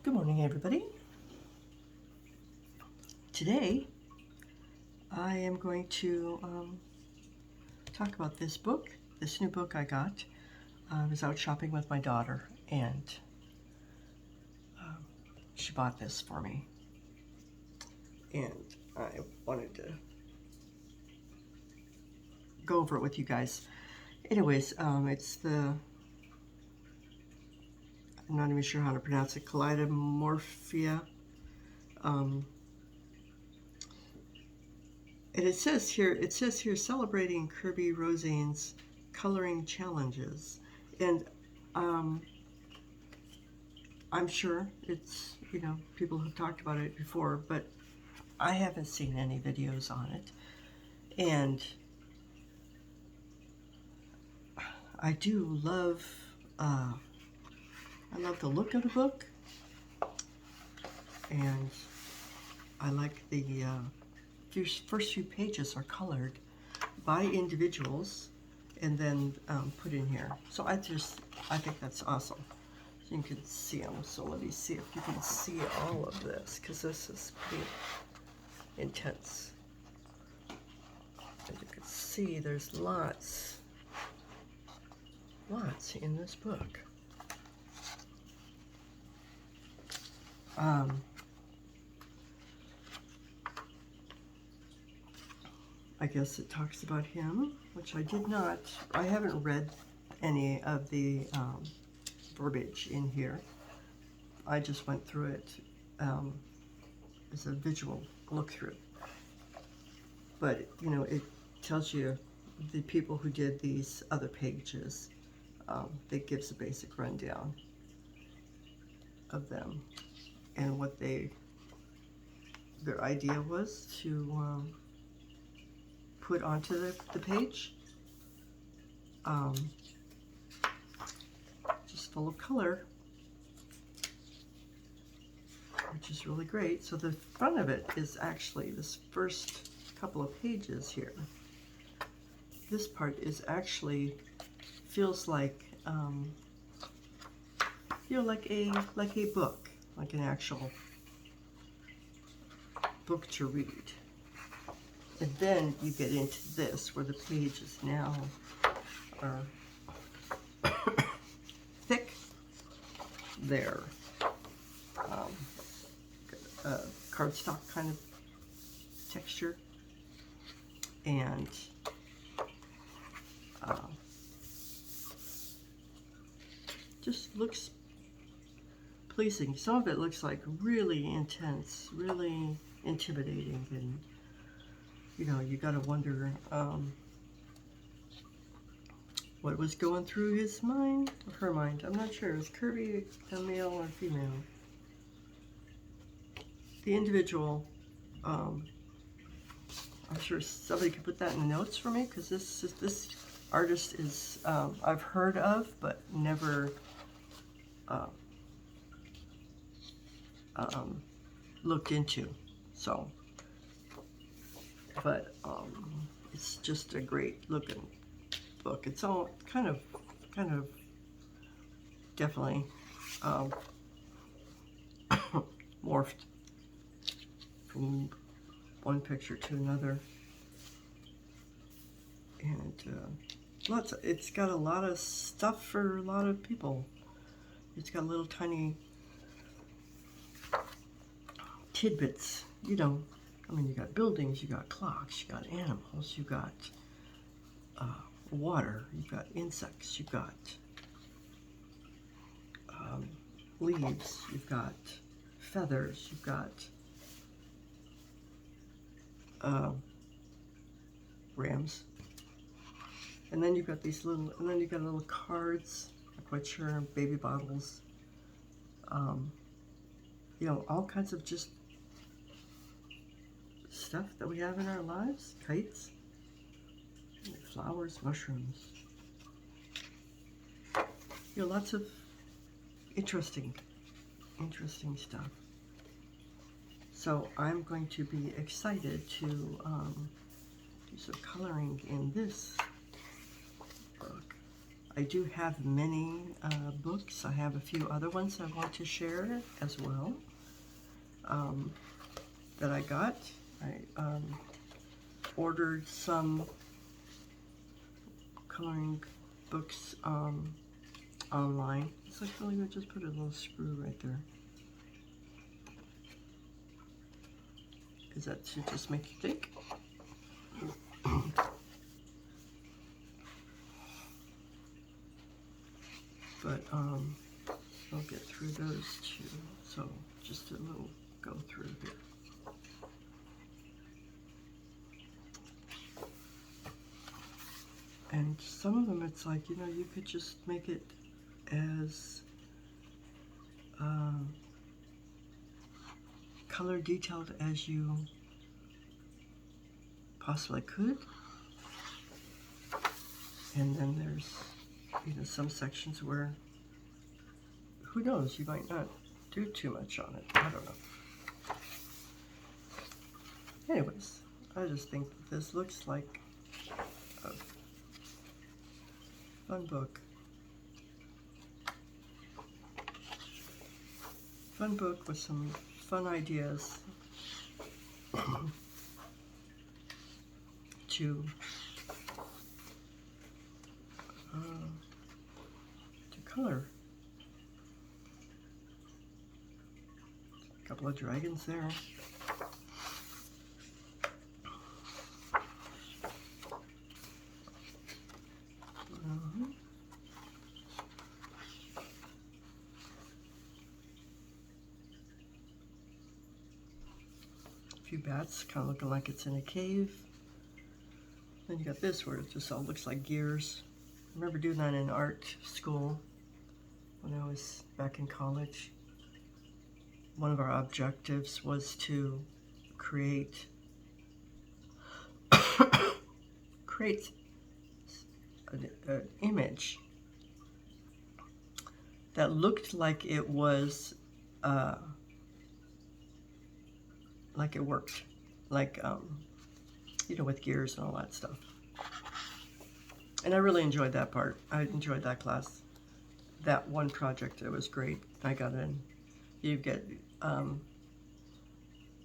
Good morning, everybody. Today, I am going to talk about this book, this new book I got. I was out shopping with my daughter, and she bought this for me. And I wanted to go over it with you guys. Anyways, it's the, I'm not even sure how to pronounce it, Kaleidomorphia. And it says here, celebrating Kerby Rosanes coloring challenges. And I'm sure it's, people have talked about it before, but I haven't seen any videos on it. And I do love, I love the look of the book. And I like the first few pages are colored by individuals and then put in here. So I think that's awesome. So you can see them. So let me see if you can see all of this, because this is pretty intense. As you can see, there's lots in this book. I guess it talks about him, which I did not. I haven't read any of the verbiage in here. I just went through it as a visual look through. But, it tells you the people who did these other pages. It gives a basic rundown of them and what their idea was to put onto the page. Just full of color, which is really great. So the front of it is actually this first couple of pages here. This part is actually feels like like a book, like an actual book to read. And then you get into this, where the pages now are thick. They're cardstock kind of texture, and just looks pleasing. Some of it looks like really intense, really intimidating, and you gotta wonder what was going through his mind, or her mind. I'm not sure. Is Kerby a male or female? The individual, I'm sure somebody could put that in the notes for me, because this artist is I've heard of, but never looked into. So, but it's just a great looking book. It's all kind of definitely morphed from one picture to another, and it's got a lot of stuff for a lot of people. It's got little tiny tidbits, I mean, you got buildings, you got clocks, you got animals, you got water, you've got insects, you've got leaves, you've got feathers, you've got rams, and then you've got these little, little cards. I'm quite sure, baby bottles, all kinds of just stuff that we have in our lives, kites, flowers, mushrooms, lots of interesting stuff. So I'm going to be excited to do some coloring in this book. I do have many books. I have a few other ones I want to share as well that I got. I ordered some coloring books online. It's like really good. Just put a little screw right there. Because that should just make you think. But I'll get through those too. So just a little go through here. And some of them, it's like, you know, you could just make it as color detailed as you possibly could. And then there's, you know, some sections where, who knows, you might not do too much on it. I don't know. Anyways, I just think that this looks like a fun book. Fun book with some fun ideas to color. A couple of dragons there. A few bats, kind of looking like it's in a cave. Then you got this where it just all looks like gears. I remember doing that in art school when I was back in college. One of our objectives was to create an image that looked like it was like it worked, like you know, with gears and all that stuff. And I really enjoyed that part. I enjoyed that class. That one project, it was great. I got in. You get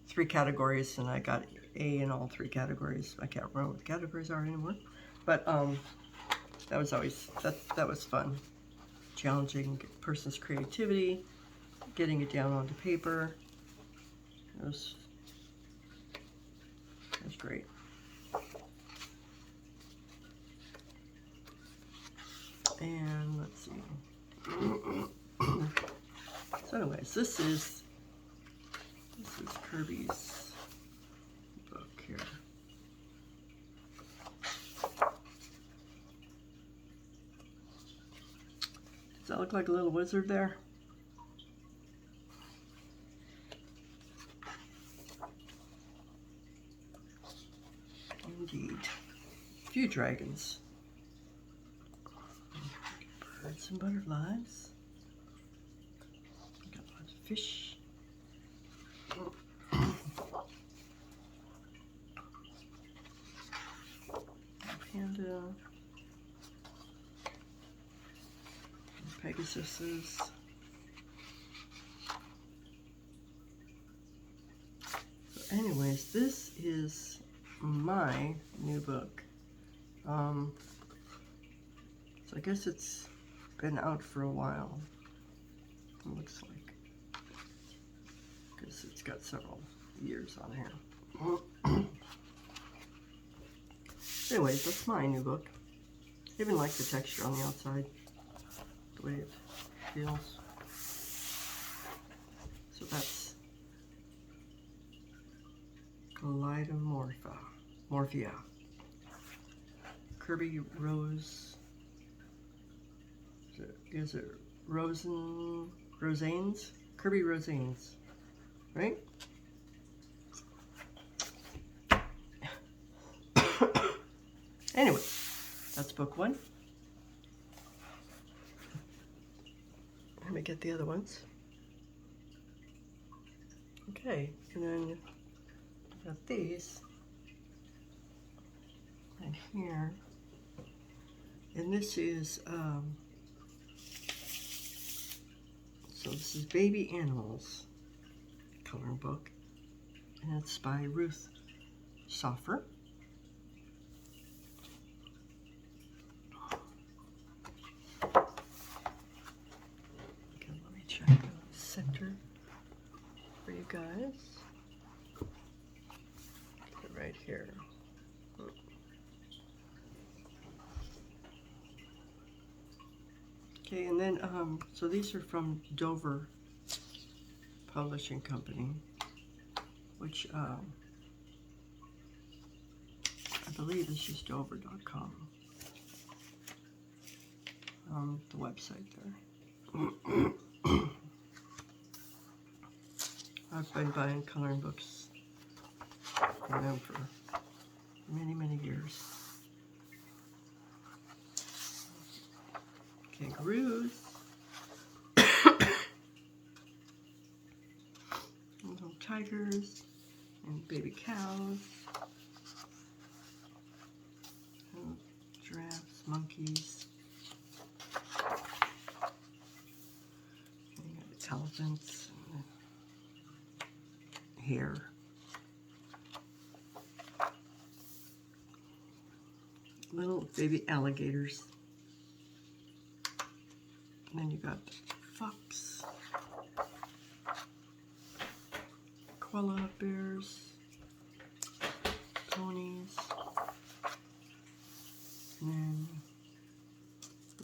3 categories, and I got A in all 3 categories. I can't remember what the categories are anymore, but that was always that was fun. Challenging a person's creativity, getting it down onto paper. It was great. And let's see. So anyways, this is Kerby's book here. Does that look like a little wizard there? Indeed. A few dragons. Birds and butterflies. Got lots of fish. Panda. Pegasuses. So anyways, this is my new book. So I guess it's been out for a while. It looks like, because it's got several years on here. Anyways, that's my new book. I even like the texture on the outside, the way it feels. So that's Kaleidomorphia. Kerby is it Rosanes? Kerby Rosanes, right? Anyway, that's book 1. Let me get the other ones. Okay, and then got these. And here And this is, so this is Baby Animals coloring book, and it's by Ruth Soffer. Okay, let me check the center for you guys. Put it right here. Okay, and then, so these are from Dover Publishing Company, which I believe is just dover.com, the website there. I've been buying coloring books from them for many, many years. Kangaroos. Little tigers and baby cows. And giraffes, monkeys. And you got elephants and hare. Little baby alligators. And then you got fox, koala bears, ponies, and then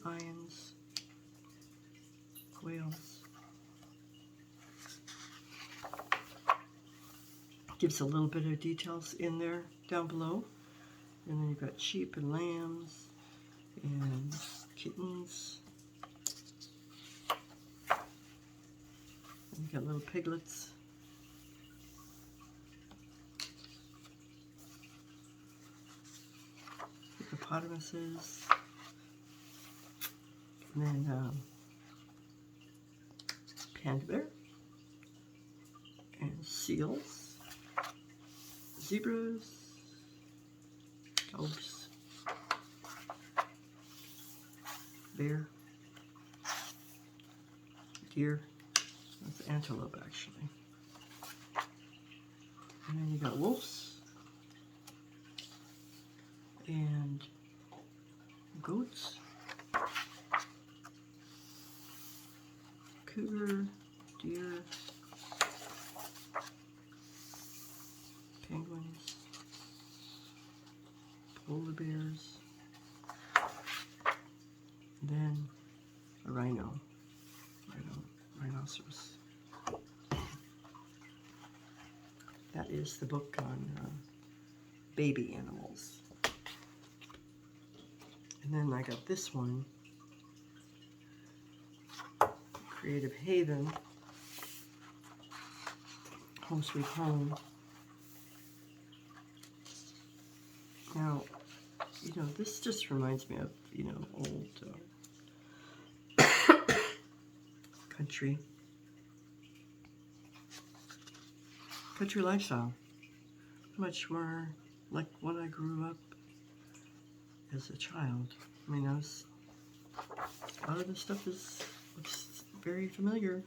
lions, whales. Gives a little bit of details in there down below. And then you've got sheep and lambs and kittens. And you got little piglets. Hippopotamuses. And then panda bear. And seals. Zebras. Dogs. Bear. Deer. That's antelope, actually. And then you got wolves. And goats. Cougar. Deer. Penguins. Polar bears. And then a rhinoceros. That is the book on baby animals. And then I got this one, Creative Haven, Home Sweet Home. Now, this just reminds me of, old country lifestyle. Much more like when I grew up as a child. I mean, a lot of this stuff looks very familiar.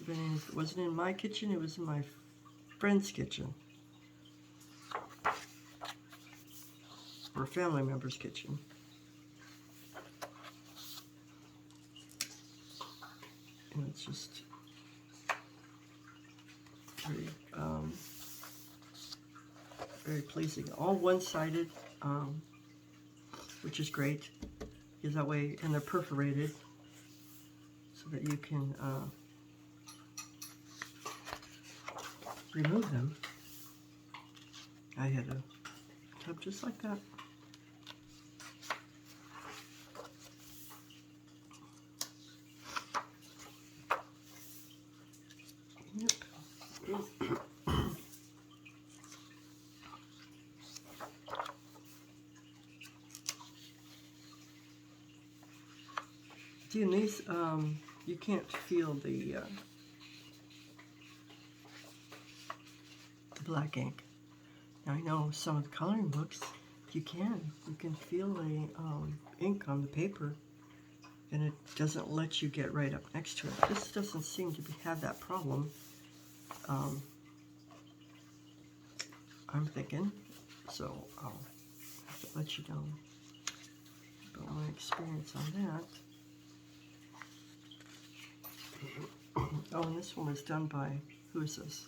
Even if it wasn't in my kitchen, it was in my friend's kitchen. Or a family member's kitchen. And it's just very pleasing. All one-sided, which is great, because that way, and they're perforated, so that you can remove them. I had a tub just like that. Yep. See, in these, you can't feel the black ink. Now, I know some of the coloring books, You can feel the ink on the paper, and it doesn't let you get right up next to it. This doesn't seem to have that problem. I'm thinking, so I'll have to let you know about my experience on that. Oh, and this one was done by, who is this?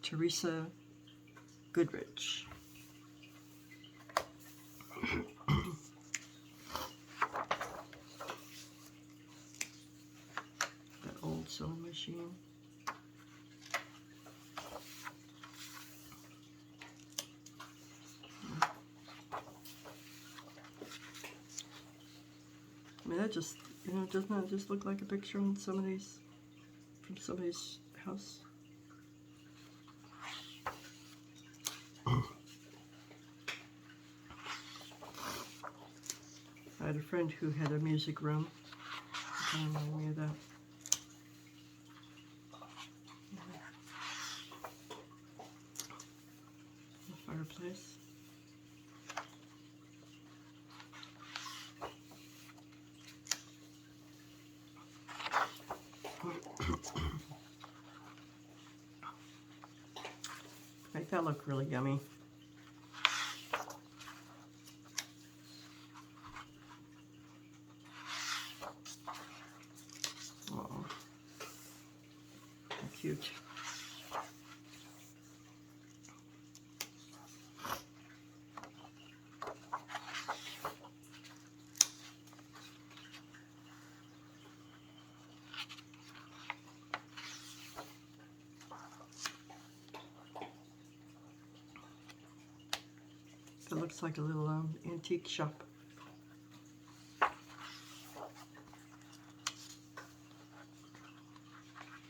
Teresa Goodrich. That old sewing machine. I mean, that just, doesn't that just look like a picture on somebody's, from somebody's house? I had a friend who had a music room. Kind of reminded me of that. The fireplace. Make that look really yummy. Oh, cute. It looks like a little antique shop.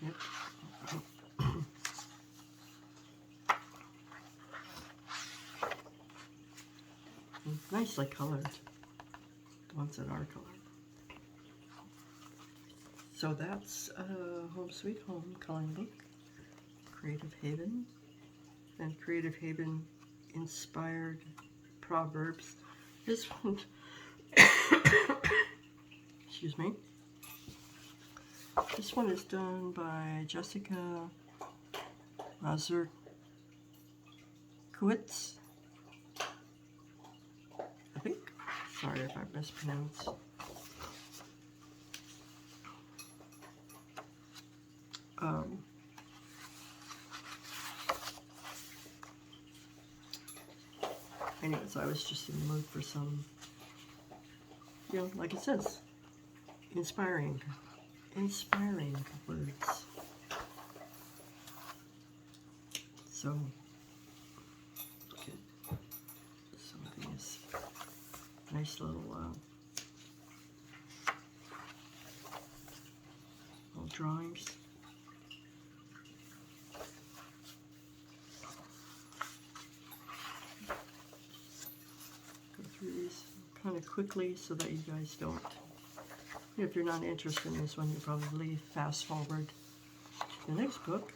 Yep. Nicely colored, the ones that are colored. So that's Home Sweet Home coloring book, Creative Haven, and Creative Haven inspired Proverbs. This one, excuse me, this one is done by Jessica Mazurkiewicz, I think. Sorry if I mispronounced. Anyways, I was just in the mood for some, like it says, inspiring words. So, look at some of these nice little drawings. Go through these kind of quickly so that you guys don't, if you're not interested in this one, you probably fast forward to the next book.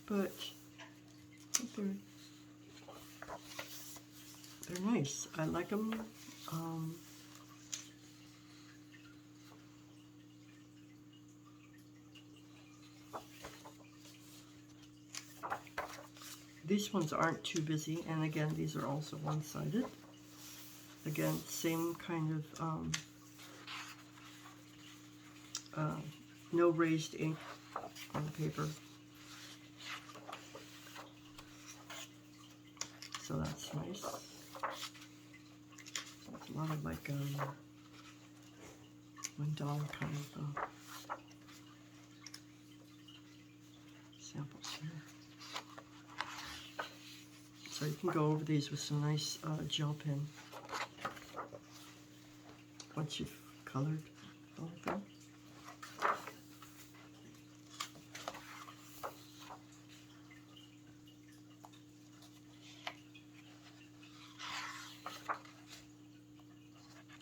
But I think they're nice. I like them. These ones aren't too busy, and again, these are also one-sided. Again, same kind of no raised ink on the paper. So that's nice. It's a lot of like $1 kind of samples here. So you can go over these with some nice gel pen once you've colored all of them.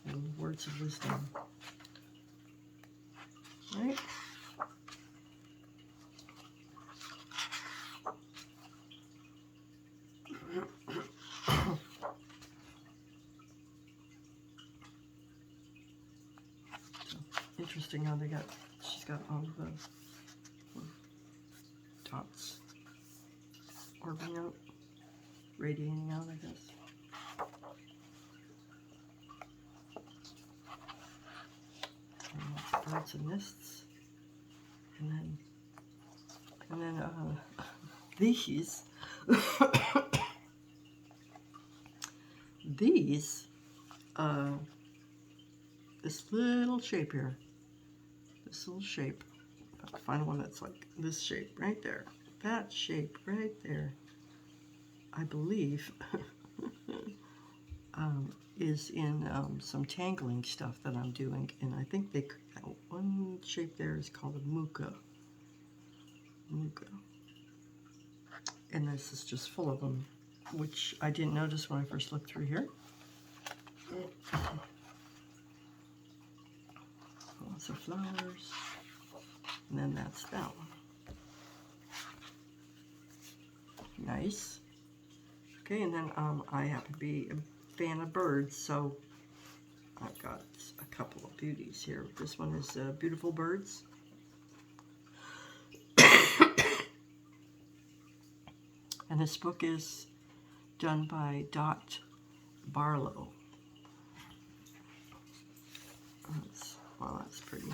And words of wisdom. Right? interesting how she's got all the dots orbiting out, radiating out, I guess. And birds and nests. And then these, these, this little shape here, this little shape, I'll find one that's like this shape right there, that shape right there, I believe, is in some tangling stuff that I'm doing, and I think that one shape there is called a muka. And this is just full of them, which I didn't notice when I first looked through here. Lots of flowers, and then that's that one. Nice. Okay, and then I happen to be a fan of birds, so I've got a couple of beauties here. This one is Beautiful Birds. And this book is done by Dot Barlow. Well, that's pretty.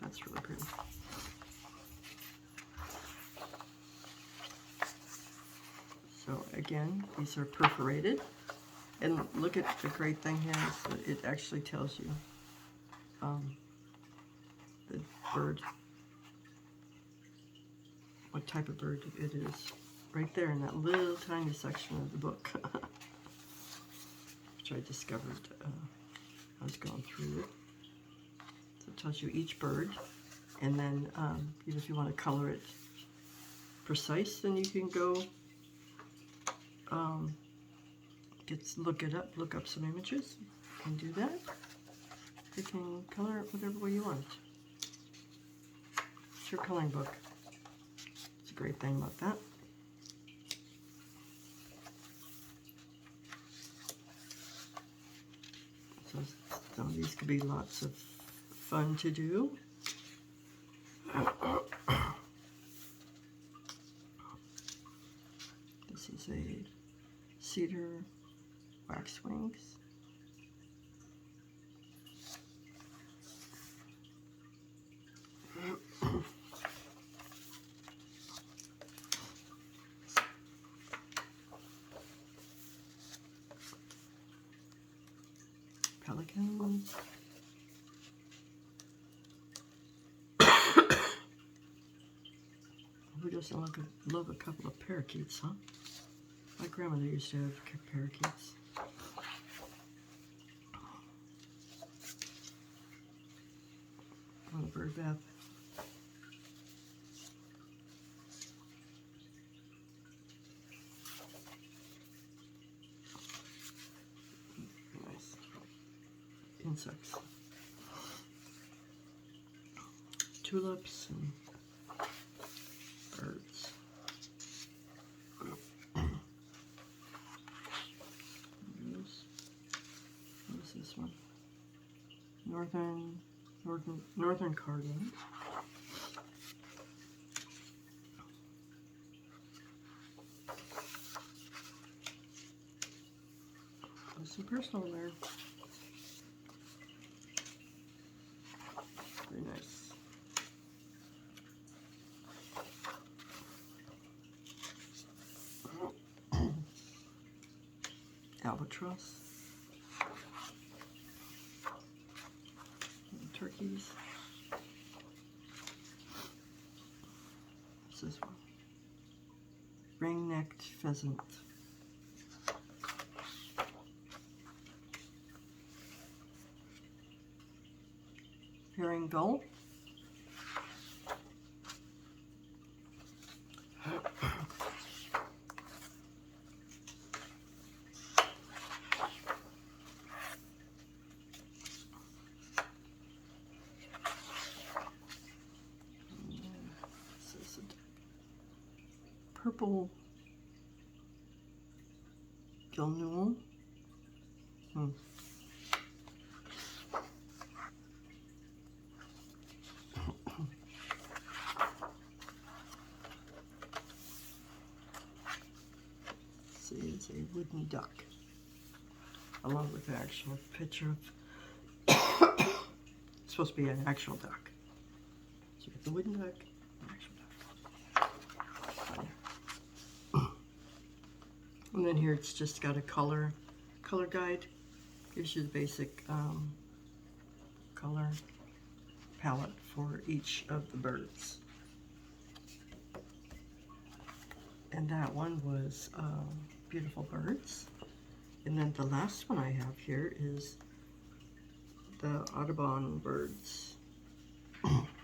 That's really pretty. So again, these are perforated. And look at the great thing here is that it actually tells you the bird, what type of bird it is, right there in that little tiny section of the book, which I discovered I was going through it. So it tells you each bird, and then if you want to color it precise, then you can go look up some images. You can do that. You can color it whatever way you want. It's your coloring book. It's a great thing about that. So some of these could be lots of fun to do. This is a cedar wax wings. Pelicans. Who doesn't love a couple of parakeets, huh? My grandmother used to have parakeets. On a bird bath. Nice. Insects. Tulips and birds. What is this one? Northern cardinal. There's some personal there. Very nice. Albatross. Turkeys. What's this one? Ring-necked pheasant. Herring gull. Purple gillnewel. duck, along with an actual picture of it's supposed to be an actual duck. So you get the wooden duck, an actual duck. And then here it's just got a color guide. Gives you the basic color palette for each of the birds. And that one was Beautiful Birds. And then the last one I have here is the Audubon birds.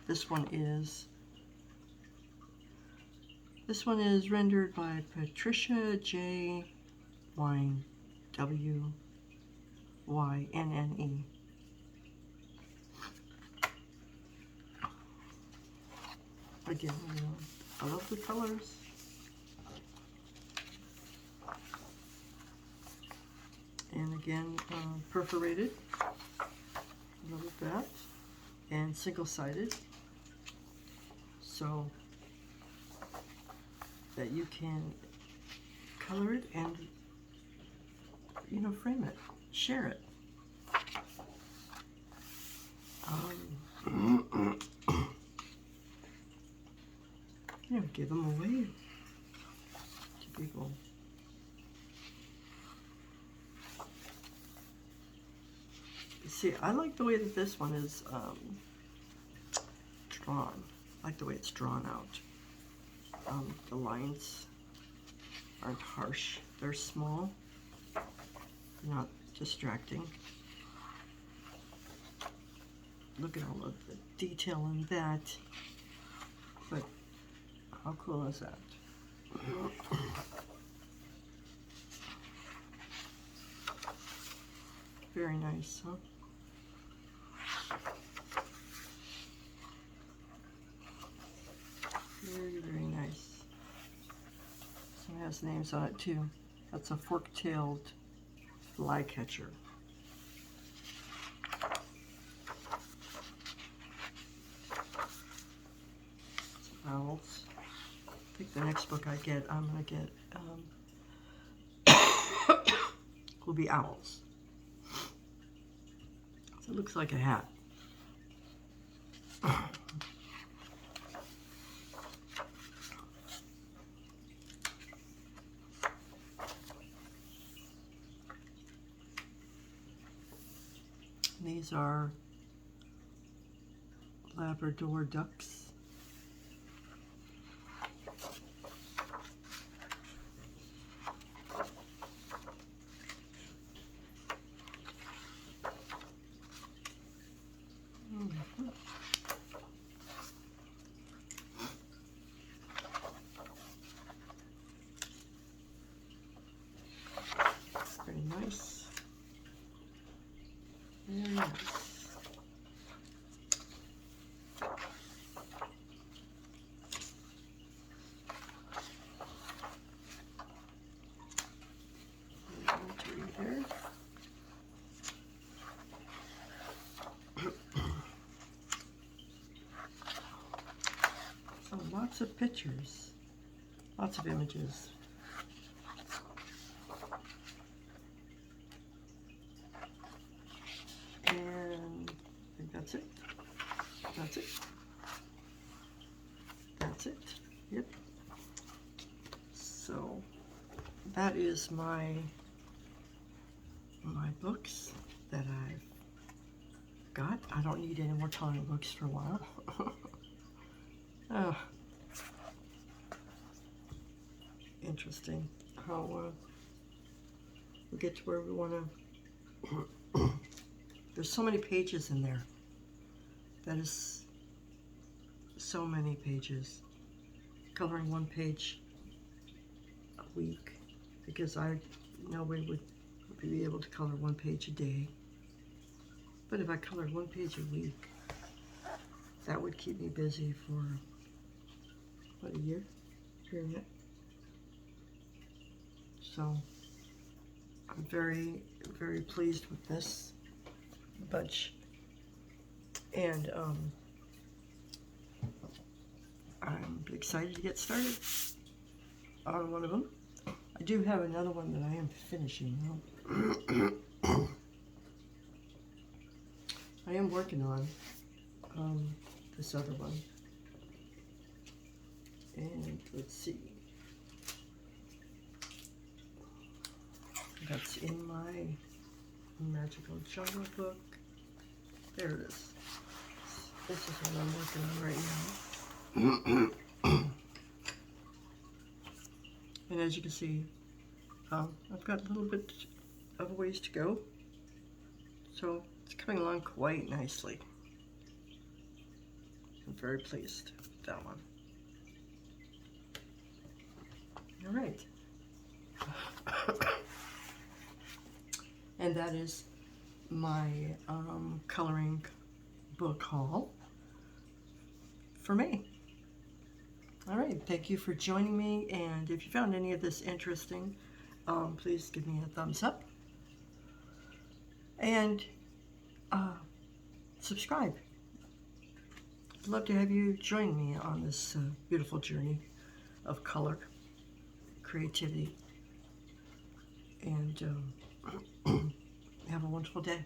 This one is rendered by Patricia J. Wynne, W-Y-N-N-E. Again, I love the colors. And again, perforated, look at that, and single-sided, so that you can color it and, frame it, share it. Give them away to people. See, I like the way that this one is drawn. I like the way it's drawn out. The lines aren't harsh. They're small, not distracting. Look at all of the detail in that. But how cool is that? Very nice, huh? Very, very nice. So it has names on it too. That's a fork-tailed flycatcher. Some owls. I think the next book I'm gonna get will be owls. So it looks like a hat. These are Labrador ducks. Very nice. Very nice. Here. So lots of pictures, lots of images. And I think that's it. That's it. That's it. Yep. So that is my books that I've got. I don't need any more coloring books for a while. Oh, interesting how we get to where we want to. There's so many pages in there. That is so many pages. Coloring one page a week, because I know we would be able to color one page a day. But if I colored one page a week, that would keep me busy for, what, a year? Period. So I'm very, very pleased with this bunch. And I'm excited to get started on one of them. I do have another one that I am finishing though. I am working on this other one. And let's see. That's in my Magical Jungle book. There it is. This is what I'm working on right now. And as you can see, I've got a little bit of a ways to go. So it's coming along quite nicely. I'm very pleased with that one. All right. And that is my coloring book haul for May. All right, thank you for joining me, and if you found any of this interesting, please give me a thumbs up and subscribe. I'd love to have you join me on this beautiful journey of color, creativity, and have a wonderful day.